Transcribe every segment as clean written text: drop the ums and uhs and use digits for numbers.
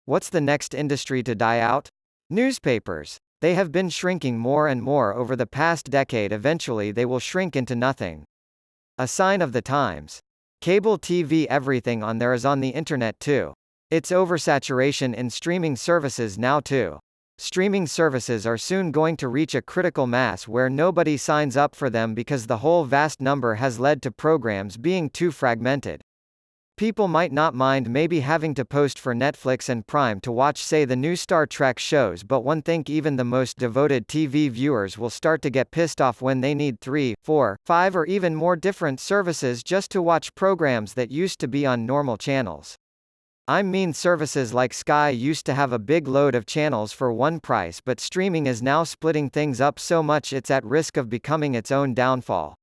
What's the next industry to die out? Newspapers. They have been shrinking more and more over the past decade. Eventually they will shrink into nothing. A sign of the times. Cable TV. Everything on there is on the internet too. It's oversaturation in streaming services now too. Streaming services are soon going to reach a critical mass where nobody signs up for them because the whole vast number has led to programs being too fragmented. People might not mind maybe having to post for Netflix and Prime to watch, say, the new Star Trek shows, but one think even the most devoted TV viewers will start to get pissed off when they need 3, 4, 5 or even more different services just to watch programs that used to be on normal channels. I mean, services like Sky used to have a big load of channels for one price, but streaming is now splitting things up so much it's at risk of becoming its own downfall.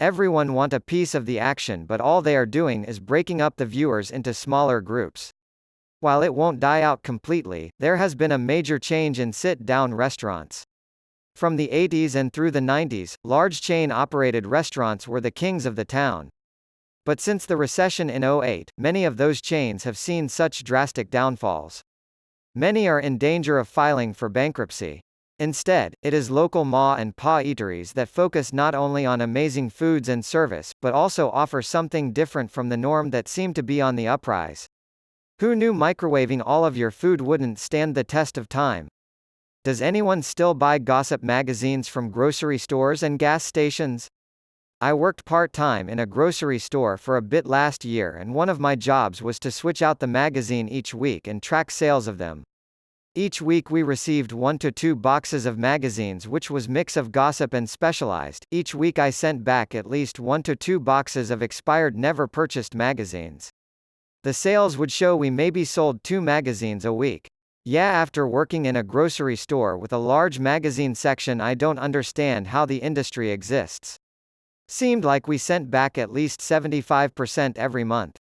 Everyone want a piece of the action, but all they are doing is breaking up the viewers into smaller groups. While it won't die out completely, there has been a major change in sit-down restaurants. From the 80s and through the 90s, large chain-operated restaurants were the kings of the town. But since the recession in '08, many of those chains have seen such drastic downfalls. Many are in danger of filing for bankruptcy. Instead, it is local ma and pa eateries that focus not only on amazing foods and service, but also offer something different from the norm that seem to be on the uprise. Who knew microwaving all of your food wouldn't stand the test of time? Does anyone still buy gossip magazines from grocery stores and gas stations? I worked part-time in a grocery store for a bit last year, and one of my jobs was to switch out the magazine each week and track sales of them. Each week we received 1 to 2 boxes of magazines, which was mix of gossip and specialized. Each week I sent back at least 1 to 2 boxes of expired never purchased magazines. The sales would show we maybe sold 2 magazines a week. Yeah, after working in a grocery store with a large magazine section, I don't understand how the industry exists. Seemed like we sent back at least 75% every month.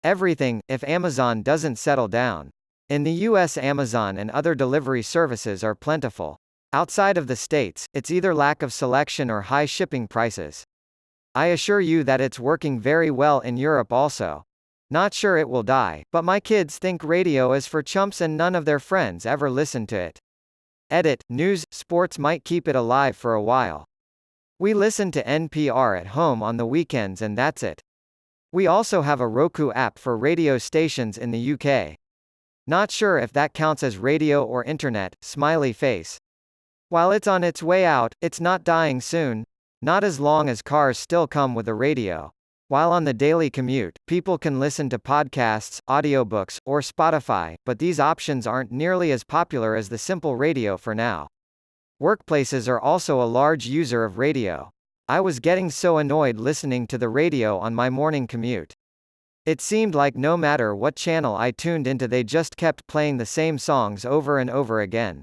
Everything, if Amazon doesn't settle down. In the US, Amazon and other delivery services are plentiful. Outside of the States, it's either lack of selection or high shipping prices. I assure you that it's working very well in Europe also. Not sure it will die, but my kids think radio is for chumps and none of their friends ever listen to it. Edit, news, sports might keep it alive for a while. We listen to NPR at home on the weekends and that's it. We also have a Roku app for radio stations in the UK. Not sure if that counts as radio or internet, smiley face. While it's on its way out, it's not dying soon. Not as long as cars still come with a radio. While on the daily commute, people can listen to podcasts, audiobooks, or Spotify, but these options aren't nearly as popular as the simple radio for now. Workplaces are also a large user of radio. I was getting so annoyed listening to the radio on my morning commute. It seemed like no matter what channel I tuned into, they just kept playing the same songs over and over again.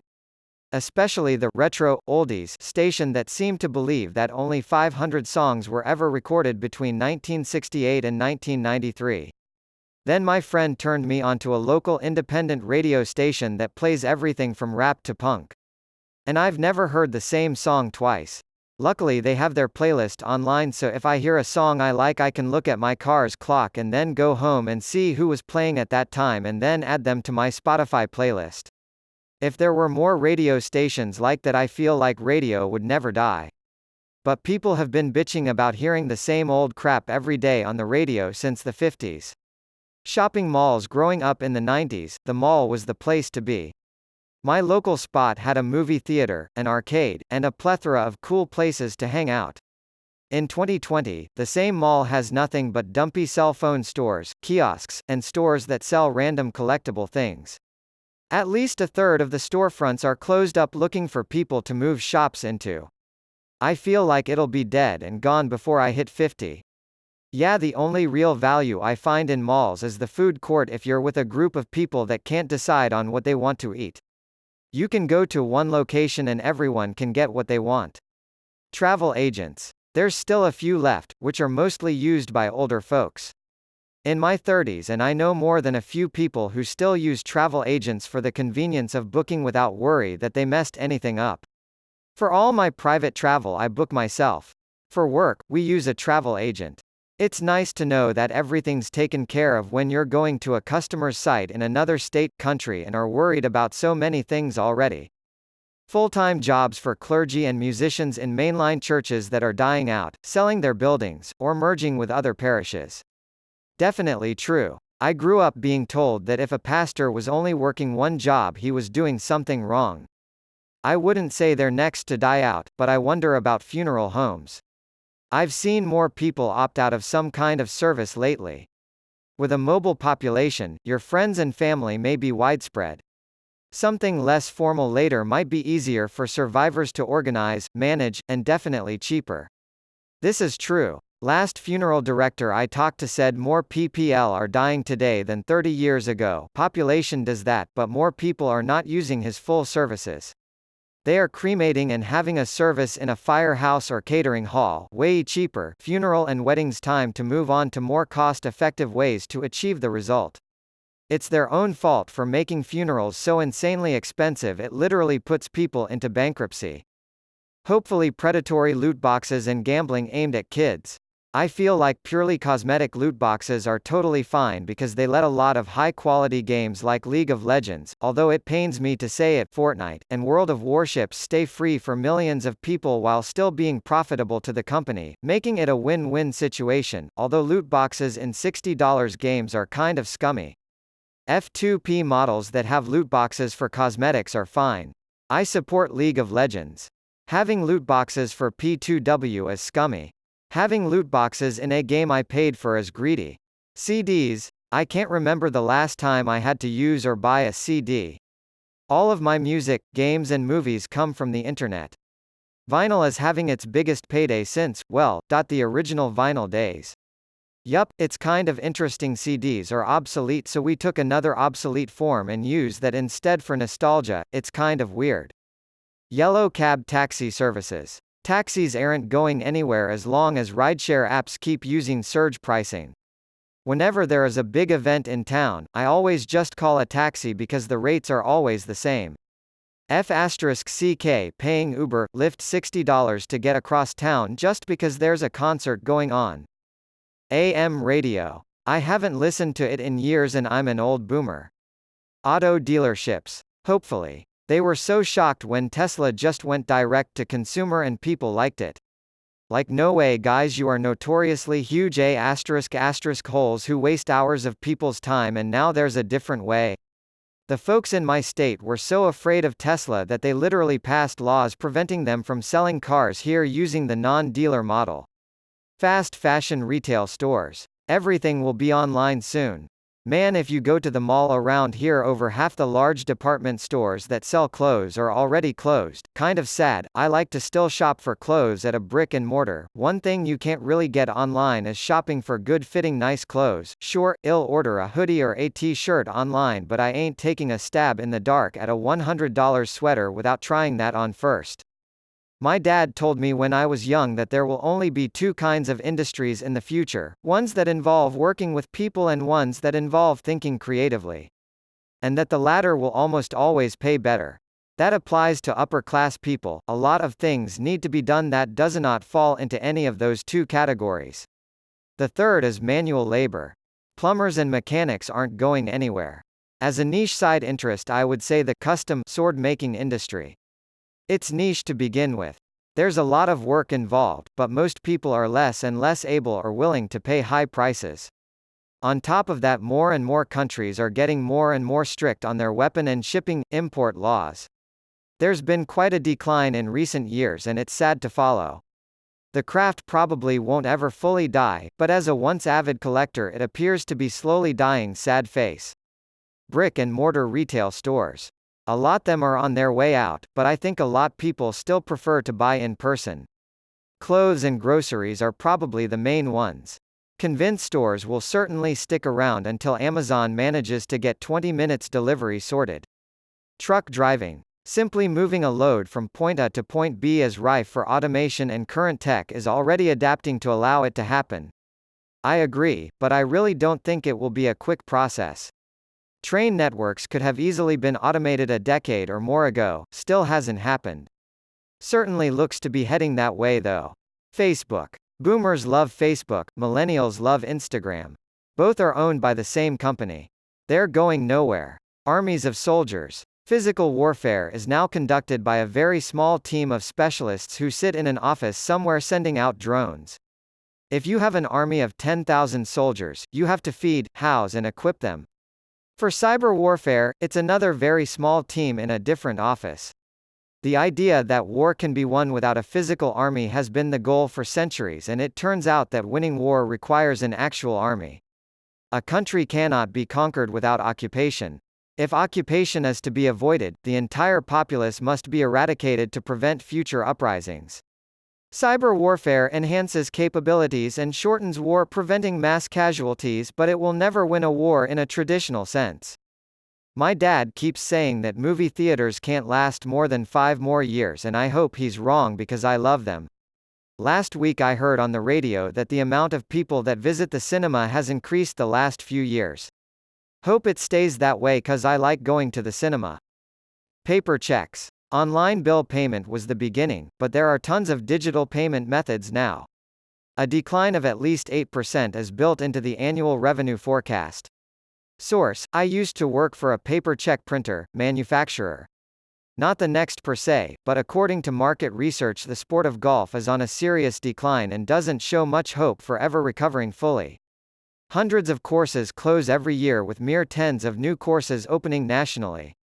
Especially the retro oldies station that seemed to believe that only 500 songs were ever recorded between 1968 and 1993. Then my friend turned me onto a local independent radio station that plays everything from rap to punk. And I've never heard the same song twice. Luckily they have their playlist online, so if I hear a song I like I can look at my car's clock and then go home and see who was playing at that time and then add them to my Spotify playlist. If there were more radio stations like that, I feel like radio would never die. But people have been bitching about hearing the same old crap every day on the radio since the 50s. Shopping malls. Growing up in the 90s, the mall was the place to be. My local spot had a movie theater, an arcade, and a plethora of cool places to hang out. In 2020, the same mall has nothing but dumpy cell phone stores, kiosks, and stores that sell random collectible things. At least a third of the storefronts are closed up, looking for people to move shops into. I feel like it'll be dead and gone before I hit 50. Yeah, the only real value I find in malls is the food court if you're with a group of people that can't decide on what they want to eat. You can go to one location and everyone can get what they want. Travel agents. There's still a few left, which are mostly used by older folks. In my 30s, and I know more than a few people who still use travel agents for the convenience of booking without worry that they messed anything up. For all my private travel I book myself. For work, we use a travel agent. It's nice to know that everything's taken care of when you're going to a customer's site in another state, country and are worried about so many things already. Full-time jobs for clergy and musicians in mainline churches that are dying out, selling their buildings, or merging with other parishes. Definitely true. I grew up being told that if a pastor was only working one job he was doing something wrong. I wouldn't say they're next to die out, but I wonder about funeral homes. I've seen more people opt out of some kind of service lately. With a mobile population, your friends and family may be widespread. Something less formal later might be easier for survivors to organize, manage, and definitely cheaper. This is true. Last funeral director I talked to said more PPL are dying today than 30 years ago. Population does that, but more people are not using his full services. They are cremating and having a service in a firehouse or catering hall, way cheaper. Funeral and weddings time to move on to more cost-effective ways to achieve the result. It's their own fault for making funerals so insanely expensive it literally puts people into bankruptcy. Hopefully predatory loot boxes and gambling aimed at kids. I feel like purely cosmetic loot boxes are totally fine because they let a lot of high-quality games like League of Legends, although it pains me to say it, Fortnite, and World of Warships stay free for millions of people while still being profitable to the company, making it a win-win situation, although loot boxes in $60 games are kind of scummy. F2P models that have loot boxes for cosmetics are fine. I support League of Legends. Having loot boxes for P2W is scummy. Having loot boxes in a game I paid for is greedy. CDs. I can't remember the last time I had to use or buy a CD. All of my music, games and movies come from the internet. Vinyl is having its biggest payday since, well, the original vinyl days. Yup, it's kind of interesting. CDs are obsolete, so we took another obsolete form and use that instead for nostalgia. It's kind of weird. Yellow cab taxi services. Taxis aren't going anywhere as long as rideshare apps keep using surge pricing. Whenever there is a big event in town, I always just call a taxi because the rates are always the same. F***ck paying Uber, Lyft $60 to get across town just because there's a concert going on. AM radio. I haven't listened to it in years and I'm an old boomer. Auto dealerships. Hopefully. They were so shocked when Tesla just went direct to consumer and people liked it. Like no way guys, you are notoriously huge holes who waste hours of people's time and now there's a different way. The folks in my state were so afraid of Tesla that they literally passed laws preventing them from selling cars here using the non-dealer model. Fast fashion retail stores. Everything will be online soon. Man, if you go to the mall around here, over half the large department stores that sell clothes are already closed. Kind of sad. I like to still shop for clothes at a brick and mortar. One thing you can't really get online is shopping for good fitting nice clothes. Sure, I'll order a hoodie or a t-shirt online, but I ain't taking a stab in the dark at a $100 sweater without trying that on first. My dad told me when I was young that there will only be two kinds of industries in the future, ones that involve working with people and ones that involve thinking creatively. And that the latter will almost always pay better. That applies to upper-class people. A lot of things need to be done that does not fall into any of those two categories. The third is manual labor. Plumbers and mechanics aren't going anywhere. As a niche side interest, I would say the custom sword-making industry. It's niche to begin with. There's a lot of work involved, but most people are less and less able or willing to pay high prices. On top of that, more and more countries are getting more and more strict on their weapon and shipping, import laws. There's been quite a decline in recent years and it's sad to follow. The craft probably won't ever fully die, but as a once avid collector it appears to be slowly dying. Sad face. Brick and mortar retail stores. A lot them are on their way out, but I think a lot people still prefer to buy in person. Clothes and groceries are probably the main ones. Convenience stores will certainly stick around until Amazon manages to get 20 minutes delivery sorted. Truck driving. Simply moving a load from point A to point B is rife for automation and current tech is already adapting to allow it to happen. I agree, but I really don't think it will be a quick process. Train networks could have easily been automated a decade or more ago, still hasn't happened. Certainly looks to be heading that way though. Facebook. Boomers love Facebook, millennials love Instagram. Both are owned by the same company. They're going nowhere. Armies of soldiers. Physical warfare is now conducted by a very small team of specialists who sit in an office somewhere sending out drones. If you have an army of 10,000 soldiers, you have to feed, house and equip them. For cyber warfare, it's another very small team in a different office. The idea that war can be won without a physical army has been the goal for centuries, and it turns out that winning war requires an actual army. A country cannot be conquered without occupation. If occupation is to be avoided, the entire populace must be eradicated to prevent future uprisings. Cyber warfare enhances capabilities and shortens war, preventing mass casualties, but it will never win a war in a traditional sense. My dad keeps saying that movie theaters can't last more than 5 more years, and I hope he's wrong because I love them. Last week I heard on the radio that the amount of people that visit the cinema has increased the last few years. Hope it stays that way 'cause I like going to the cinema. Paper checks. Online bill payment was the beginning, but there are tons of digital payment methods now. A decline of at least 8% is built into the annual revenue forecast. Source: I used to work for a paper check printer manufacturer. Not the next per se, but according to market research the sport of golf is on a serious decline and doesn't show much hope for ever recovering fully. Hundreds of courses close every year with mere tens of new courses opening nationally.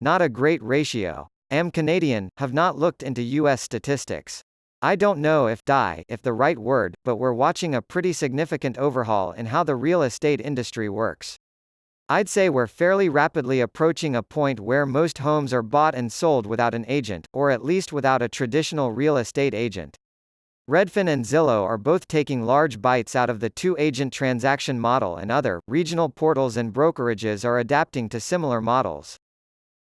Not a great ratio. Am Canadian, have not looked into US statistics. I don't know if the right word, but we're watching a pretty significant overhaul in how the real estate industry works. I'd say we're fairly rapidly approaching a point where most homes are bought and sold without an agent, or at least without a traditional real estate agent. Redfin and Zillow are both taking large bites out of the two-agent transaction model, and other, regional portals and brokerages are adapting to similar models.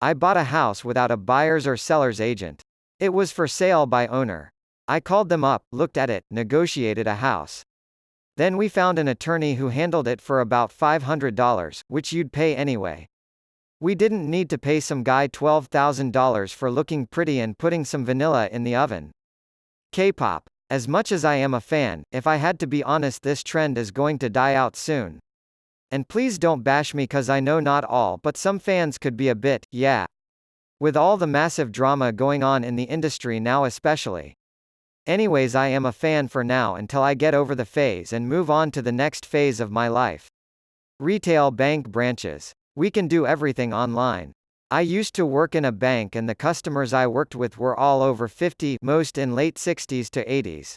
I bought a house without a buyer's or seller's agent. It was for sale by owner. I called them up, looked at it, negotiated a house. Then we found an attorney who handled it for about $500, which you'd pay anyway. We didn't need to pay some guy $12,000 for looking pretty and putting some vanilla in the oven. K-pop. As much as I am a fan, if I had to be honest, this trend is going to die out soon. And please don't bash me 'cause I know not all but some fans could be a bit, yeah. With all the massive drama going on in the industry now especially. Anyways, I am a fan for now until I get over the phase and move on to the next phase of my life. Retail bank branches. We can do everything online. I used to work in a bank and the customers I worked with were all over 50, most in late 60s to 80s.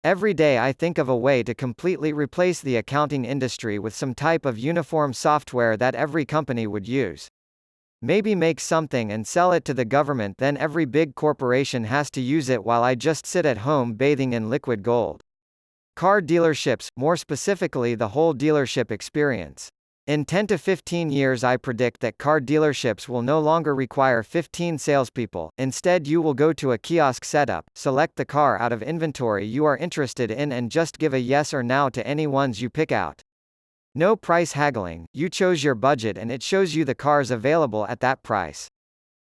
Every day I think of a way to completely replace the accounting industry with some type of uniform software that every company would use. Maybe make something and sell it to the government, then every big corporation has to use it while I just sit at home bathing in liquid gold. Car dealerships, more specifically the whole dealership experience. In 10 to 15 years I predict that car dealerships will no longer require 15 salespeople, instead you will go to a kiosk setup, select the car out of inventory you are interested in and just give a yes or no to any ones you pick out. No price haggling, you chose your budget and it shows you the cars available at that price.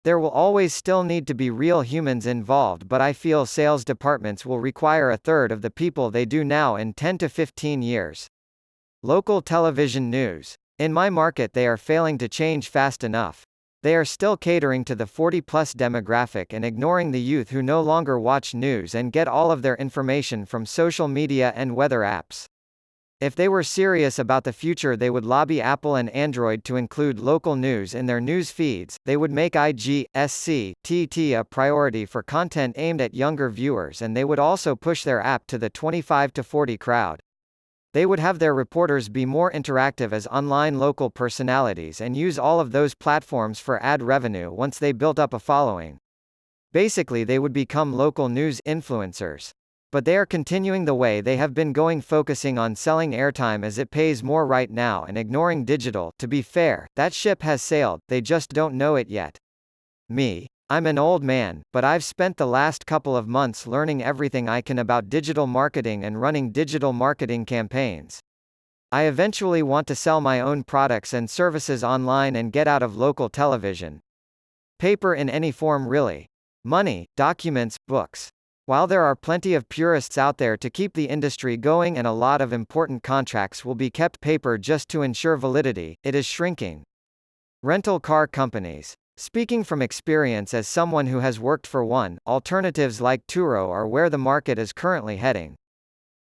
There will always still need to be real humans involved, but I feel sales departments will require a third of the people they do now in 10 to 15 years. Local television news. In my market they are failing to change fast enough. They are still catering to the 40-plus demographic and ignoring the youth who no longer watch news and get all of their information from social media and weather apps. If they were serious about the future they would lobby Apple and Android to include local news in their news feeds, they would make IGSC-TT a priority for content aimed at younger viewers, and they would also push their app to the 25 to 40 crowd. They would have their reporters be more interactive as online local personalities and use all of those platforms for ad revenue once they built up a following. Basically they would become local news influencers. But they are continuing the way they have been going, focusing on selling airtime as it pays more right now and ignoring digital. To be fair, that ship has sailed, they just don't know it yet. Me. I'm an old man, but I've spent the last couple of months learning everything I can about digital marketing and running digital marketing campaigns. I eventually want to sell my own products and services online and get out of local television. Paper in any form really. Money, documents, books. While there are plenty of purists out there to keep the industry going and a lot of important contracts will be kept paper just to ensure validity, it is shrinking. Rental car companies. Speaking from experience as someone who has worked for one, alternatives like Turo are where the market is currently heading.